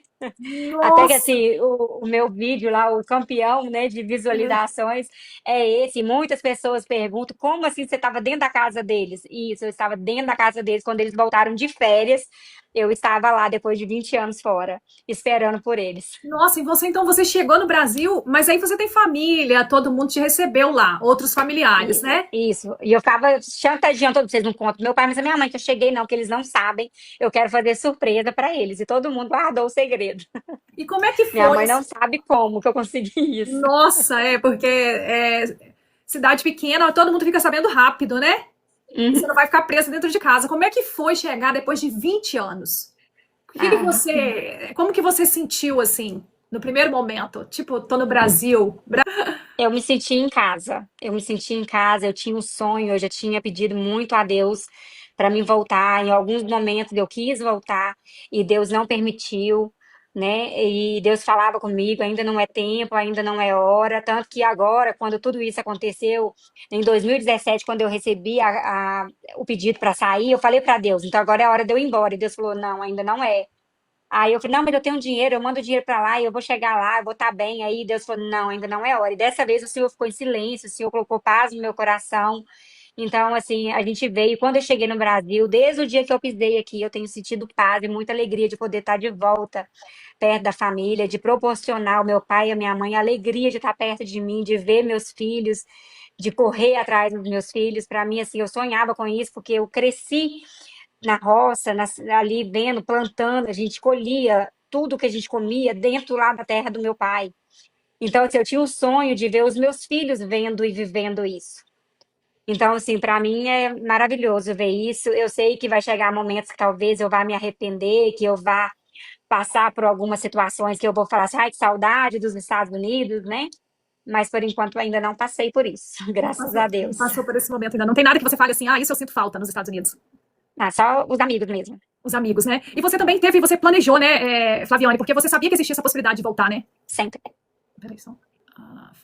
Até que Nossa! assim, o meu vídeo lá, o campeão, né, de visualizações é esse. Muitas pessoas perguntam como assim você estava dentro da casa deles? Isso, eu estava dentro da casa deles quando eles voltaram de férias. Eu estava lá depois de 20 anos fora, esperando por eles. Nossa, e você então você chegou no Brasil, mas aí você tem família, todo mundo te recebeu lá, outros familiares, né? Isso. E eu ficava chantageando todos, vocês não contam meu pai, mas a minha mãe que eu cheguei não, que eles não sabem. Eu quero fazer surpresa para eles. E todo mundo guardou o segredo. E como é que Minha foi? mãe não sabe como que eu consegui isso. Nossa, porque cidade pequena, todo mundo fica sabendo rápido, né? E você Uhum. não vai ficar presa dentro de casa. Como é que foi chegar depois de 20 anos? Ah, Como que você sentiu assim, no primeiro momento? Tipo, tô no Brasil. eu me senti em casa. Eu me senti em casa, eu tinha um sonho, eu já tinha pedido muito a Deus para mim voltar. Em alguns momentos eu quis voltar e Deus não permitiu, né? E Deus falava comigo, ainda não é tempo, ainda não é hora. Tanto que agora, quando tudo isso aconteceu, em 2017, quando eu recebi o pedido para sair, eu falei para Deus, então agora é a hora de eu ir embora. E Deus falou, não, ainda não é. Aí eu falei, não, mas eu tenho dinheiro, eu mando dinheiro para lá e eu vou chegar lá, eu vou estar bem. Aí Deus falou, não, ainda não é hora. E dessa vez o Senhor ficou em silêncio, o Senhor colocou paz no meu coração. Então, assim, a gente veio. Quando eu cheguei no Brasil, desde o dia que eu pisei aqui, eu tenho sentido paz e muita alegria de poder estar de volta perto da família, de proporcionar ao meu pai e à minha mãe a alegria de estar perto de mim, de ver meus filhos, de correr atrás dos meus filhos. Para mim, assim, eu sonhava com isso, porque eu cresci na roça, ali vendo, plantando, a gente colhia tudo que a gente comia dentro lá da terra do meu pai. Então, assim, eu tinha o sonho de ver os meus filhos vendo e vivendo isso. Então, assim, para mim é maravilhoso ver isso. Eu sei que vai chegar momentos que talvez eu vá me arrepender, que eu vá passar por algumas situações que eu vou falar assim, ai, que saudade dos Estados Unidos, né? Mas por enquanto ainda não passei por isso, Não graças a passou, não Deus. passou por esse momento ainda. Não tem nada que você fale assim, isso eu sinto falta nos Estados Unidos. Ah, só os amigos mesmo, Os amigos, né? E você também você planejou, né, Flaviane, porque você sabia que existia essa possibilidade de voltar, né? sempre. Peraí, só.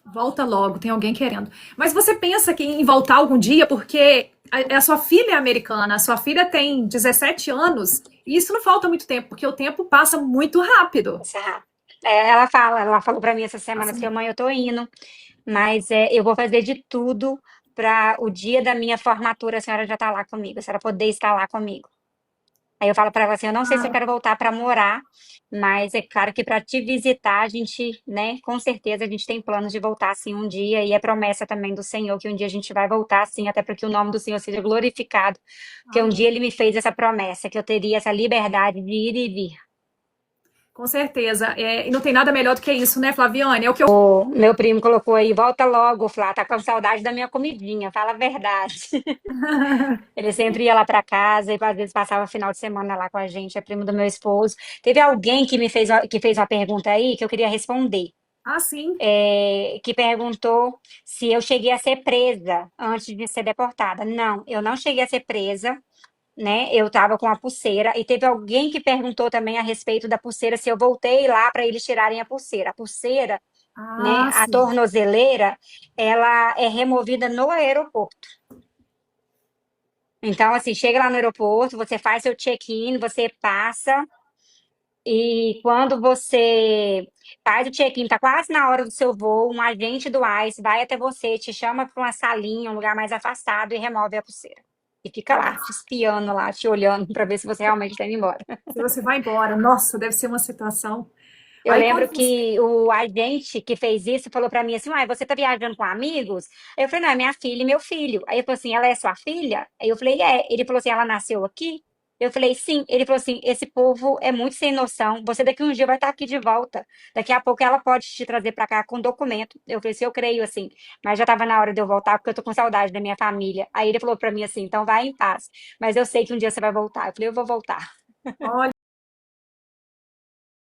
Volta logo, tem alguém querendo. Mas você pensa que em voltar algum dia, porque a sua filha é americana, a sua filha tem 17 anos, e isso não falta muito tempo, porque o tempo passa muito rápido. Ela falou para mim essa semana Passa assim, muito. mãe, eu tô indo, mas eu vou fazer de tudo para o dia da minha formatura a senhora já estar lá comigo, a senhora poder estar lá comigo. Aí eu falo para ela assim, eu não sei se eu Ah, quero voltar para morar, mas é claro que para te visitar a gente, né, com certeza a gente tem planos de voltar assim um dia e é promessa também do Senhor que um dia a gente vai voltar assim, até para que o nome do Senhor seja glorificado, porque um dia amém. ele me fez essa promessa que eu teria essa liberdade de ir e vir. Com certeza. E não tem nada melhor do que isso, né, Flaviane? É o que eu. O meu primo colocou aí, volta logo, Flá, tá com saudade da minha comidinha, fala a verdade. Ele sempre ia lá para casa e às vezes passava final de semana lá com a gente, é primo do meu esposo. Teve alguém que fez uma pergunta aí que eu queria responder, Ah, sim. que perguntou se eu cheguei a ser presa antes de ser deportada. Não, eu não cheguei a ser presa, né? Eu estava com a pulseira e teve alguém que perguntou também a respeito da pulseira se eu voltei lá para eles tirarem a pulseira. A pulseira né? Ah, A sim. tornozeleira, ela é removida no aeroporto. Então, assim, chega lá no aeroporto, você faz seu check-in, você passa, e quando você faz o check-in, tá quase na hora do seu voo, um agente do ICE vai até você, te chama para uma salinha, um lugar mais afastado e remove a pulseira. E fica lá, te Nossa, espiando lá, te olhando para ver se você realmente está indo embora. se você vai embora, nossa, deve ser uma situação. Eu Aí lembro quando você. que o agente que fez isso falou para mim assim: Uai, você tá viajando com amigos? Aí eu falei: Não, é minha filha e meu filho. Aí ele falou assim: Ela é sua filha? Aí eu falei: É. Ele falou assim: Ela nasceu aqui? Eu falei: Sim. Ele falou assim: Esse povo é muito sem noção. Você daqui um dia vai estar aqui de volta. Daqui a pouco ela pode te trazer para cá com documento. Eu falei: Se eu creio assim, mas já estava na hora de eu voltar porque eu tô com saudade da minha família. Aí ele falou para mim assim: Então vai em paz. Mas eu sei que um dia você vai voltar. Eu falei: Eu vou voltar. Olha,